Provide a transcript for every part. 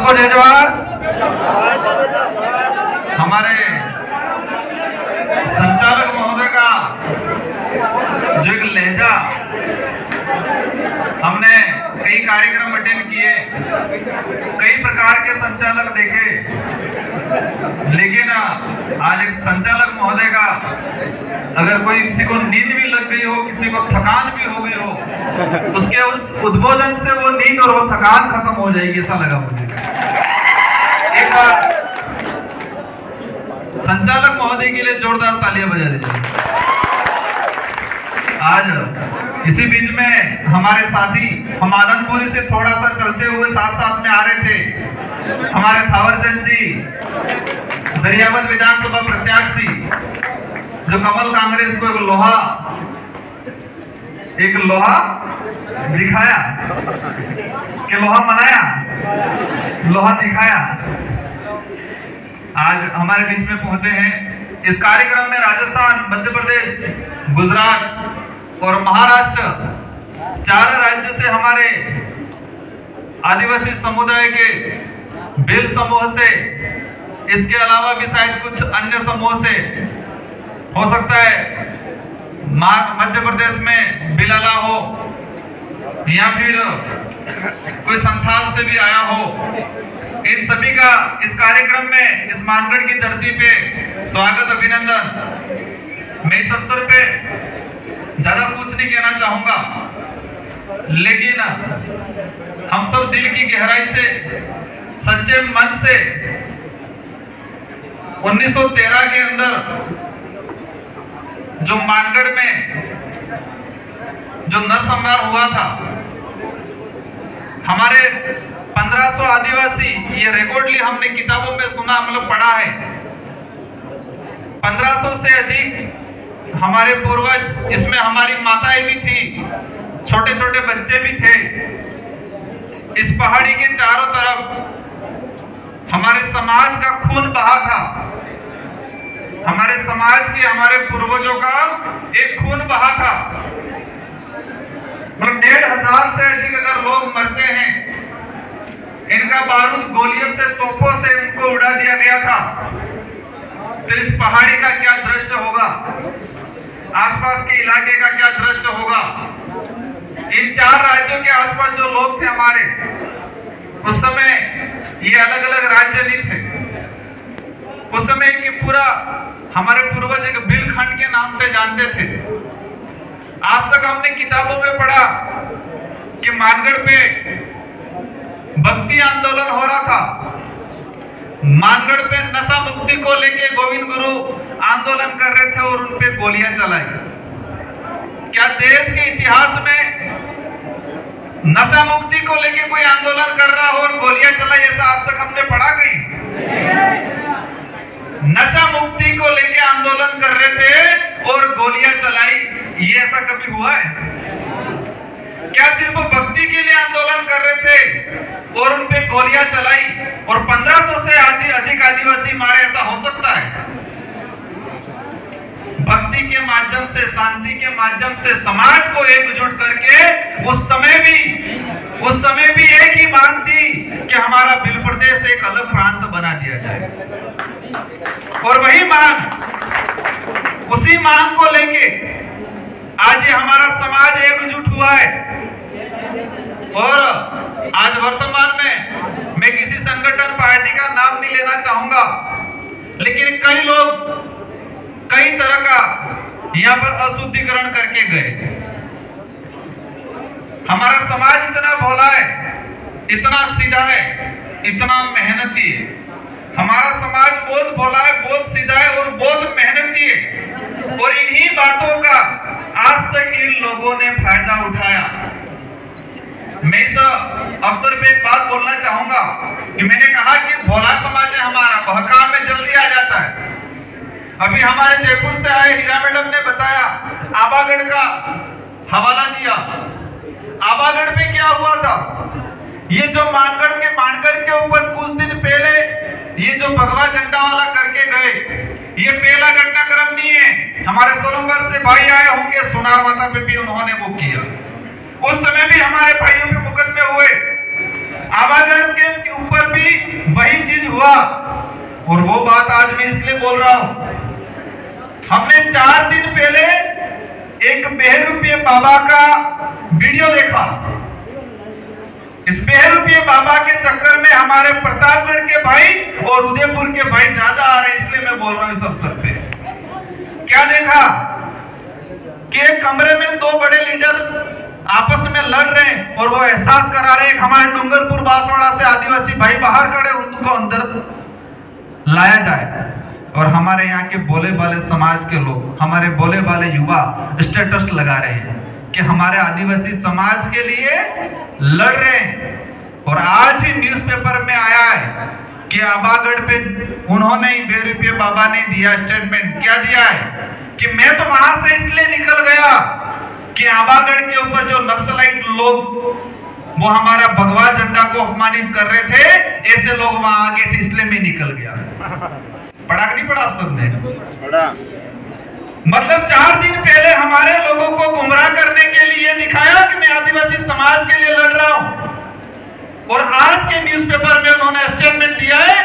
सबको जय जवाहर। हमारे संचालक महोदय का जो एक लहजा, हमने कई कार्यक्रम अटेंड किए, कई प्रकार के संचालक देखे, लेकिन आज एक संचालक महोदय का अगर कोई किसी को नींद भी लग गई हो, किसी को थकान भी हो गई हो, उसके उस उद्बोधन से वो नींद और वो थकान खत्म हो जाएगी, ऐसा लगा मुझे। एक बार संचालक महोदय के लिए जोरदार तालियां बजा दीजिए। आज इसी बीच में हमारे साथी, हम आनंदपुरी से थोड़ा सा चलते हुए साथ साथ में आ रहे थे, हमारे थावरचंद जी दरियावद विधानसभा प्रत्याशी, जो कमल कांग्रेस को एक लोहा दिखाया कि लोहा मनाया, लोहा दिखाया, आज हमारे बीच में पहुंचे हैं। इस कार्यक्रम में राजस्थान, मध्य प्रदेश, गुजरात और महाराष्ट्र, 4 राज्य से हमारे आदिवासी समुदाय के भील समूह से, इसके अलावा भी शायद कुछ अन्य समूह से, हो सकता है मध्य प्रदेश में बिलाला हो या फिर कोई संथाल से भी आया हो। इन सभी का इस कार्यक्रम में, इस मानगढ़ की धरती पे स्वागत, अभिनंदन। मैं इस अवसर पे ज्यादा कुछ नहीं कहना चाहूंगा, लेकिन हम सब दिल की गहराई से, सच्चे मन से 1913 के अंदर जो मानगढ़ में जो नरसंहार हुआ था, हमारे 1500 आदिवासी, ये रिकॉर्डली हमने किताबों में सुना, हम लोग पढ़ा है, 1500 से अधिक हमारे पूर्वज, इसमें हमारी माताएं भी थी, छोटे छोटे बच्चे भी थे। इस पहाड़ी के चारों तरफ हमारे समाज का खून बहा था, हमारे समाज के, हमारे पूर्वजों का एक खून बहा था। मतलब 1500 से अधिक अगर लोग मरते हैं, इनका बारूद गोलियों से, तोपों से उनको उड़ा दिया गया था, तो इस पहाड़ी का क्या दृश्य होगा, आसपास के इलाके का क्या दृश्य होगा। इन 4 राज्यों के आसपास जो लोग थे हमारे, उस समय ये अलग अलग राज्य नहीं थे, उस समय कि पूरा हमारे पूर्वज एक बिलखंड के नाम से जानते थे। आज तक हमने किताबों में पढ़ा कि मानगढ़ पे भक्ति आंदोलन हो रहा था, मानगढ़ पे नशा मुक्ति को लेके गोविंद गुरु आंदोलन कर रहे थे और उन पे गोलियां चलाई। क्या देश के इतिहास में नशा मुक्ति को लेके कोई आंदोलन कर रहा हो और गोलियां चलाई, ऐसा आज तक हमने पढ़ा कहीं? नशा मुक्ति को लेके आंदोलन कर रहे थे और गोलियां चलाई, ये ऐसा कभी हुआ है? क्या सिर्फ भक्ति के लिए आंदोलन कर रहे थे और उन पे गोलियां चलाई और 1500 से अधिक आदिवासी मारे, ऐसा हो सकता है? भक्ति के माध्यम से, शांति के माध्यम से समाज को एकजुट करके उस समय भी एक ही मांग थी कि हमारा भील प्रदेश एक अलग प्रांत बना दिया जाए। और वही मांग, उसी मांग को लेके आज ये हमारा समाज एकजुट हुआ है। और आज वर्तमान में मैं किसी संगठन, पार्टी का नाम नहीं लेना चाहूंगा, लेकिन कई लोग कई तरह का यहाँ पर अशुद्धिकरण करके गए। हमारा समाज इतना भोला है, इतना सीधा है, इतना मेहनती है। हमारा समाज बहुत भोला है, बहुत सीधा है और बहुत मेहनती है, और इन्हीं बातों का आज तक इन लोगों ने फायदा उठाया। मैं इस अवसर पे एक बात बोलना चाहूंगा कि मैंने कहा कि भोला समाज है हमारा, बहकाव में जल्दी आ जाता है। अभी हमारे जयपुर से आए हीरा मैडम ने बताया, आबागढ़ का हवाला दिया। आबागढ़ में क्या हुआ था? ये जो मानगढ़ के ऊपर कुछ दिन पहले ये जो भगवा झंडा वाला करके गए, ये पहला घटनाक्रम नहीं है। हमारे सोलंबर से भाई आए होंगे, सोनार माता पे भी उन्होंने वो किया। उस समय भी हमारे भाइयों पे मुकदमे हुए। आबागढ़ के ऊपर भी आज मैं इसलिए बोल रहा हूं, हमने 4 दिन पहले एक बहरूपीय बाबा का वीडियो देखा। इस बहरूपीय बाबा के चक्कर में हमारे प्रतापगढ़ के भाई और उदयपुर के भाई ज्यादा आ रहे हैं, इसलिए मैं बोल रहा हूं इस अवसर पे। क्या देखा कि एक कमरे में 2 बड़े लीडर आपस में लड़ रहे हैं और वो एहसास करा रहे हैं हमारे डूंगरपुर बांसवाड़ा से आदिवासी भाई बाहर खड़े, उनको अंदर लाया जाए। और हमारे यहाँ के बोले वाले समाज के लोग, हमारे बोले वाले युवा स्टेटस लगा रहे हैं कि हमारे आदिवासी समाज के लिए लड़ रहे हैं। और आज ही न्यूज़पेपर में आया है कि आबागढ़ पे उन्होंने ही बहरूपीय बाबा ने दिया स्टेटमेंट। क्या दिया है कि मैं तो वहां से इसलिए निकल गया कि आबागढ़ के ऊपर जो नक्सलाइट लोग वो हमारा भगवा झंडा को अपमानित कर रहे थे, ऐसे लोग वहां आगे थे, इसलिए मैं निकल गया। पढ़ा कि नहीं पढ़ा आप सबने? पढ़ा। मतलब 4 दिन पहले हमारे लोगों को गुमराह करने के लिए दिखाया कि मैं आदिवासी समाज के लिए लड़ रहा हूं, और आज के न्यूज़पेपर में उन्होंने स्टेटमेंट दिया है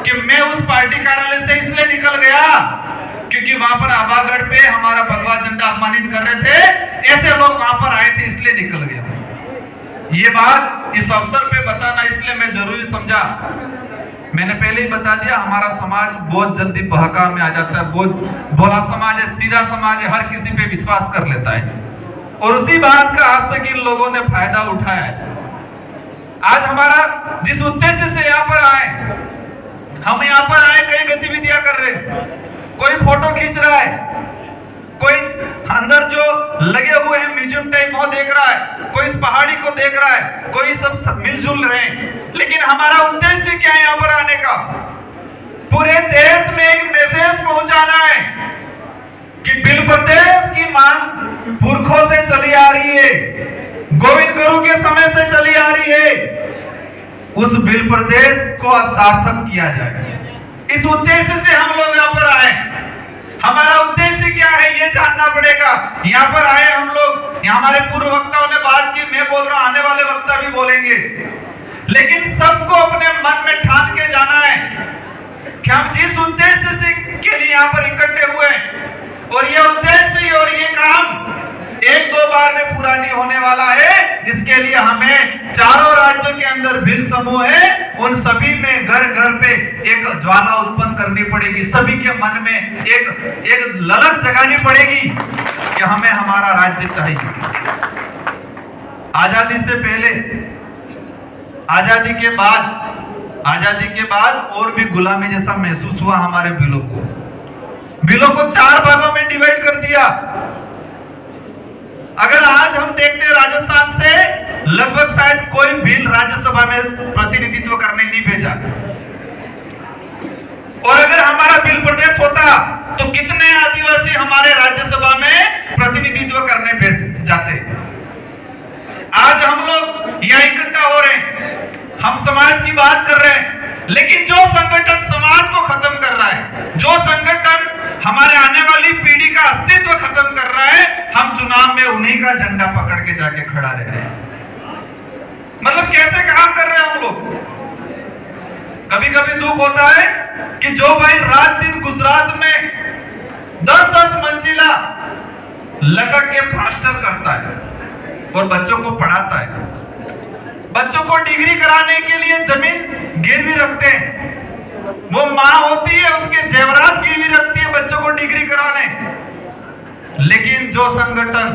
कि मैं उस पार्टी कार्यालय से इसलिए निकल गया क्योंकि वहां पर आबागढ़ पे हमारा भगवा झंडा अपमानित कर रहे थे, ऐसे लोग वहां पर आए थे, इसलिए निकल गया। ये बात इस अवसर पे बताना इसलिए मैं जरूरी समझा। मैंने पहले ही बता दिया, हमारा समाज बहुत जल्दी बहकाव में आ जाता है, बहुत भोला समाज है, सीधा समाज है, हर किसी पे विश्वास कर लेता है, और उसी बात का आज तक इन लोगों ने फायदा उठाया है। आज हमारा जिस उद्देश्य से यहाँ पर आए, हम यहाँ पर आए कई गतिविधियां कर रहे हैं, कोई फोटो खींच रहा है, कोई अंदर जो लगे हुए हैं म्यूजियम टाइप वो देख रहा है, कोई इस पहाड़ी को देख रहा है, कोई सब मिलजुल रहे हैं। लेकिन हमारा उद्देश्य क्या है यहाँ पर आने का? पूरे देश में एक मैसेज पहुंचाना है कि बिल प्रदेश की मांग पुरखों से चली आ रही है, गोविंद गुरु के समय से चली आ रही है, उस बिल प्रदेश को सार्थक किया जाए। इस उद्देश्य से हम लोग यहाँ पर आए। हमारा उद्देश्य क्या है ये जानना पड़ेगा। यहाँ पर आए हम लोग, यहाँ हमारे पूर्व वक्ताओं ने बात की, मैं बोल रहा हूँ, आने वाले वक्ता भी बोलेंगे, लेकिन सबको अपने मन में ठान के जाना है कि हम जिस उद्देश्य से के लिए यहाँ पर इकट्ठे हुए हैं, और ये उद्देश्य और ये काम 1-2 बार में पूरा नहीं होने वाला है। इसके लिए हमें चारों राज्यों के अंदर भिल समूह है, उन सभी में घर घर पे एक ज्वाला उत्पन्न करनी पड़ेगी, सभी के मन में एक ललक जगानी पड़ेगी कि हमें हमारा राज्य चाहिए। आजादी से पहले, आजादी के बाद और भी गुलामी जैसा महसूस हुआ हमारे बिलों को 4 भागों में डिवाइड कर दिया। अगर आज हम देखते हैं राजस्थान से लगभग शायद कोई बिल राज्यसभा में प्रतिनिधित्व करने नहीं भेजा, और अगर हमारा बिल प्रदेश होता तो कितने आदिवासी हमारे राज्यसभा में प्रतिनिधित्व करने भेज जाते। आज हम लोग यहाँ इकट्ठा हो रहे हैं, हम समाज की बात कर रहे हैं, लेकिन जो संगठन समाज को खत्म कर रहा है, जो संगठन हमारे आने वाली पीढ़ी का अस्तित्व खत्म कर रहा है, हम चुनाव में उन्हीं का झंडा पकड़ के जाके खड़ा रह रहे हैं। मतलब कैसे काम कर रहे हैं हम लोग। कभी कभी दुख होता है कि जो भाई रात दिन गुजरात में 10-10 मंजिला लटक के प्लास्टर करता है और बच्चों को पढ़ाता है, बच्चों को डिग्री कराने के लिए जमीन गिरवी रखते हैं, वो माँ होती है उसके जेवरात गिरवी रखती है बच्चों को डिग्री कराने। लेकिन जो संगठन,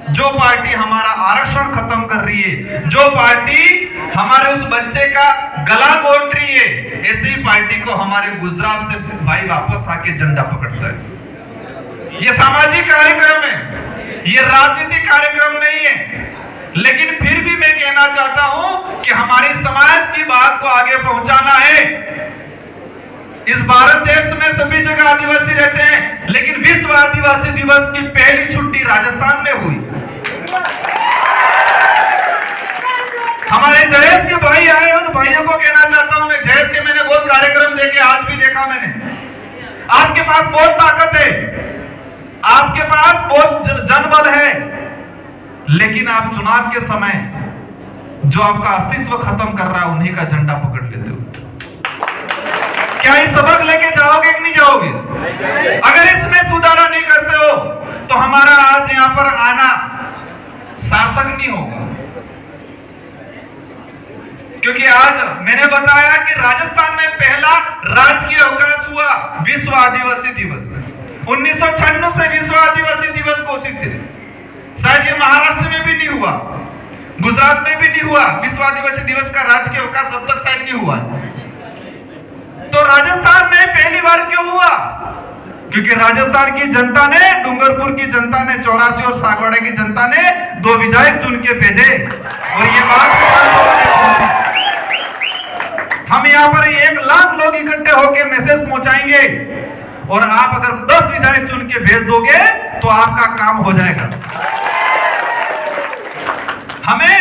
जो पार्टी हमारा आरक्षण खत्म कर रही है, जो पार्टी हमारे उस बच्चे का गला घोट रही है, ऐसी पार्टी को हमारे गुजरात से भाई वापस आके झंडा पकड़ता है। ये सामाजिक कार्यक्रम है, ये राजनीतिक कार्यक्रम नहीं है। लेकिन फिर भी मैं कहना चाहता हूं कि हमारी समाज की बात को आगे पहुंचाना है। इस भारत देश में सभी जगह आदिवासी रहते हैं, लेकिन विश्व आदिवासी दिवस की पहली छुट्टी राजस्थान में हुई। हमारे जयेश के भाई आए, उन भाइयों को कहना चाहता हूं मैं, जयेश के मैंने बहुत कार्यक्रम देखे, आज भी देखा मैंने। आपके पास बहुत ताकत है, आपके पास बहुत जनबल है, लेकिन आप चुनाव के समय जो आपका अस्तित्व खत्म कर रहा है उन्हीं का झंडा पकड़ लेते हो। क्या ये सबक लेके जाओगे कि नहीं जाओगे? अगर इसमें सुधार नहीं करते हो तो हमारा आज यहाँ पर आना सार्थक नहीं होगा। क्योंकि आज मैंने बताया कि राजस्थान में पहला राजकीय अवकाश हुआ विश्व आदिवासी दिवस। 1996 से विश्व आदिवासी दिवस घोषित थे। शायद ये महाराष्ट्र में भी नहीं हुआ, गुजरात में भी नहीं हुआ। विश्व आदिवासी दिवस का राजकीय अवकाश अब तक शायद नहीं हुआ। तो राजस्थान में पहली बार क्यों हुआ? क्योंकि राजस्थान की जनता ने, डूंगरपुर की जनता ने, 84 और सागवाड़ा की जनता ने 2 विधायक चुन के भेजे और ये बात हम यहाँ पर 1 लाख लोग इकट्ठे होकर मैसेज पहुंचाएंगे और आप अगर 10 विधायक चुन के भेज दोगे तो आपका काम हो जाएगा। हमें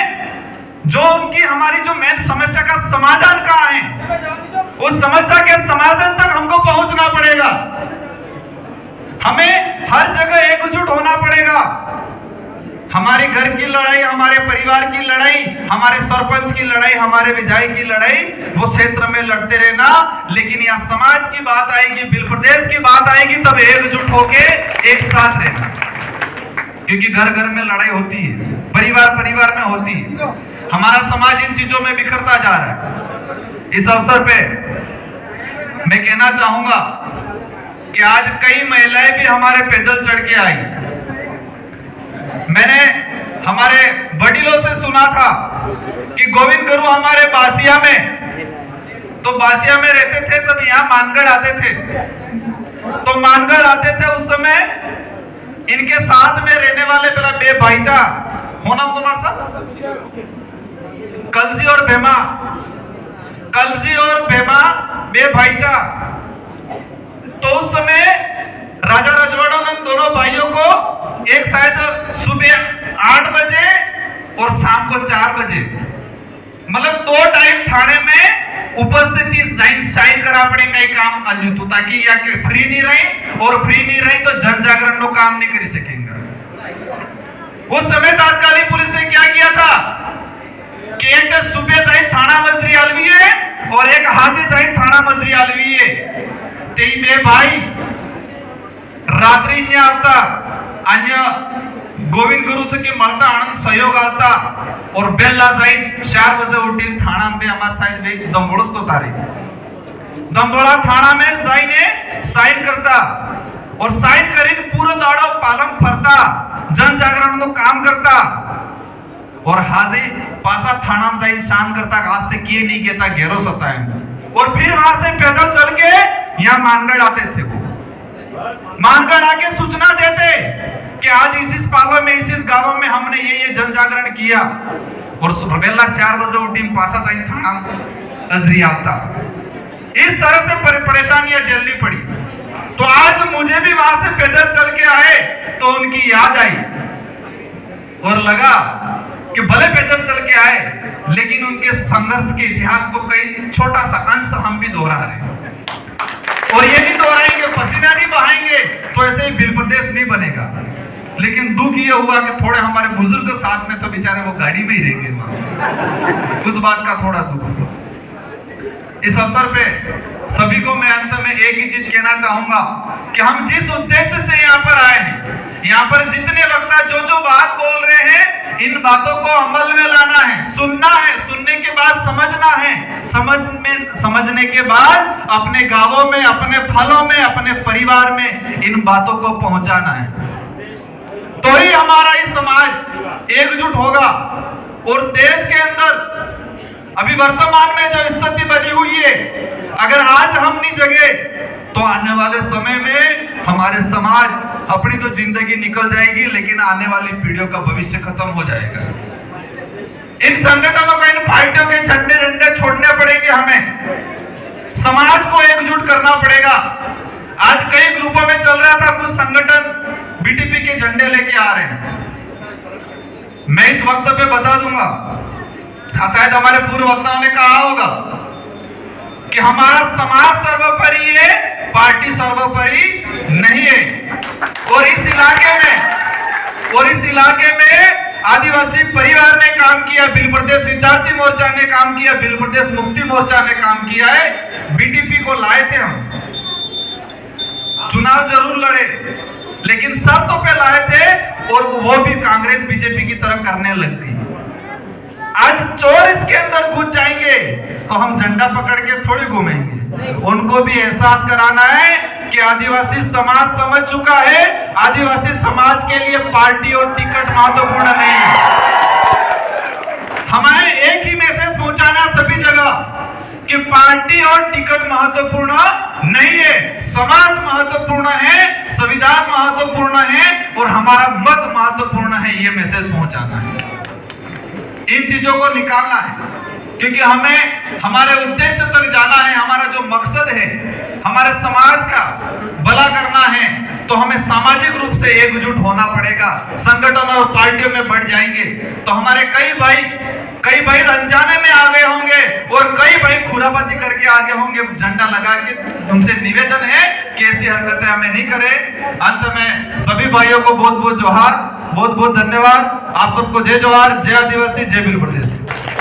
जो उनकी हमारी जो मेन समस्या का समाधान कहाँ है, उस समस्या के समाधान तक हमको पहुंचना पड़ेगा। हमें हर जगह एकजुट होना पड़ेगा। हमारे घर की लड़ाई, हमारे परिवार की लड़ाई, हमारे सरपंच की लड़ाई, हमारे विधायक की लड़ाई वो क्षेत्र में लड़ते रहना, लेकिन यहाँ समाज की बात आएगी, बिल प्रदेश की बात आएगी तब एकजुट होके एक साथ रहना। क्योंकि घर घर में लड़ाई होती है, परिवार परिवार में होती है। हमारा समाज इन चीजों में बिखरता जा रहा है। इस अवसर पे मैं कहना चाहूंगा कि आज कई महिलाएं भी हमारे पैदल चढ़ के आई। मैंने हमारे वडीलों से सुना था कि गोविंद गुरु हमारे बासिया में, तो बासिया में रहते थे तब यहाँ मानगढ़ आते थे। तो मानगढ़ आते थे उस समय इनके साथ में रहने वाले पहला बे भाई था, होना तुम्हारा साथ कलजी और भेमा, कलजी और भेमा बे भाई था। तो उस समय राजा रजवाड़ों ने दोनों भाइयों को एक शायद सुबह 8 बजे और शाम को 4 बजे, मतलब 2 टाइम थाने में उपस्थिति साइन करा पड़ेगा ये काम अजूत, ताकि या फ्री नहीं रही और फ्री नहीं रही तो जन जागरण नो काम नहीं कर सकेंगे। उस समय तात्कालिक पुलिस ने क्या किया था कि एक सुबह साइन थाना मजरी आलवी है और एक हाजी साइन थाना मजरी आलवी है। तेई बे भाई रात्रि ने आता अन्य गोविंद गुरु के मरता आनंद सहयोग आता और बेल्ला साइड 4 बजे उठी थाना में हमारा साइड दंबोड़स तो तारी दंबोड़ा थाना में साइन ने साइन करता और साइन करीन पूरा दाड़ा पालम फरता, जन जागरण तो काम करता और हाजी पासा थाना में जाइन शान करता, आज से किए नहीं कहता घेरो सता है। और फिर वहां से पैदल चल के यहाँ मानगढ़ आते थे। वो मानगढ़ आके सूचना देते कि आज इस पालो में इस गांव में हमने ये जन जागरण किया और बेला 4 बजे उठी पासा जाइन थाना नजरी आता। इस तरह से परेशानियां झेलनी पड़ी। तो आज मुझे भी वहां से पैदल चल के आए तो उनकी याद आई और लगा कि भले पैदल चल के आए लेकिन उनके संघर्ष के इतिहास को कई छोटा सा अंश हम भी दोहरा रहे और ये नहीं दोहराएंगे, पसीना नहीं बहाएंगे तो ऐसे ही बिल प्रदेश नहीं बनेगा। लेकिन दुख ये हुआ कि थोड़े हमारे बुजुर्ग साथ में तो बेचारे वो गाड़ी में ही रह गए वहां, उस बात का थोड़ा दुख। इस अवसर पे सभी को मैं अंत में एक ही चीज कहना चाहूंगा कि हम जिस उद्देश्य से यहाँ पर आए हैं, यहाँ पर जितने वक्ता जो जो बात बोल रहे हैं इन बातों को अमल में लाना है, सुनना है, सुनने के बाद समझना है, समझने के बाद अपने गांवों में, अपने फलों में, अपने परिवार में इन बातों को पहुंचाना है। तो ही हमारा ये समाज एकजुट होगा और देश के अंदर अभी वर्तमान में जो स्थिति बनी हुई है, अगर आज हम नहीं जगे तो आने वाले समय में हमारे समाज अपनी तो जिंदगी निकल जाएगी लेकिन आने वाली पीढ़ियों का भविष्य खत्म हो जाएगा। इन संगठनों का, इन पार्टियों के झंडे छोड़ने पड़ेंगे, हमें समाज को एकजुट करना पड़ेगा। आज कई ग्रुपों में चल रहा था, कुछ संगठन बीटीपी के झंडे लेके आ रहे हैं। मैं इस वक्त पे बता दूंगा, शायद हमारे पूर्व वक्ताओं ने कहा होगा कि हमारा समाज सर्वोपरि है, पार्टी सर्वोपरि नहीं है। और इस इलाके में आदिवासी परिवार ने काम किया, बिल प्रदेश विद्यार्थी मोर्चा ने काम किया, बिल प्रदेश मुक्ति मोर्चा ने काम किया है। बीटीपी को लाए थे हम, चुनाव जरूर लड़े, लेकिन शर्तों पे लाए थे और वो भी कांग्रेस बीजेपी की तरह करने लग गई। आज चोर इसके अंदर घुस जाएंगे तो हम झंडा पकड़ के थोड़ी घूमेंगे। उनको भी एहसास कराना है कि आदिवासी समाज समझ चुका है, आदिवासी समाज के लिए पार्टी और टिकट महत्वपूर्ण नहीं है। हमारे एक ही मैसेज पहुंचाना सभी जगह कि पार्टी और टिकट महत्वपूर्ण नहीं है, समाज महत्वपूर्ण है, संविधान महत्वपूर्ण है और हमारा मत महत्वपूर्ण है। ये मैसेज पहुंचाना है, इन चीजों को निकालना है, क्योंकि हमें हमारे उद्देश्य तक जाना है। हमारा जो मकसद है हमारे समाज का भला करना है, तो हमें सामाजिक रूप से एकजुट होना पड़ेगा। संगठन और पार्टियों में बढ़ जाएंगे तो हमारे कई भाई अनजाने में आ गए होंगे और कई भाई खुराबाजी करके आगे होंगे झंडा लगा के। उनसे निवेदन है कि ऐसी हरकतें हमें नहीं करें। अंत में सभी भाइयों को बहुत बहुत जोहार, बहुत बहुत धन्यवाद। आप सबको जय जोहार, जय आदिवासी, जय बिल प्रदेश।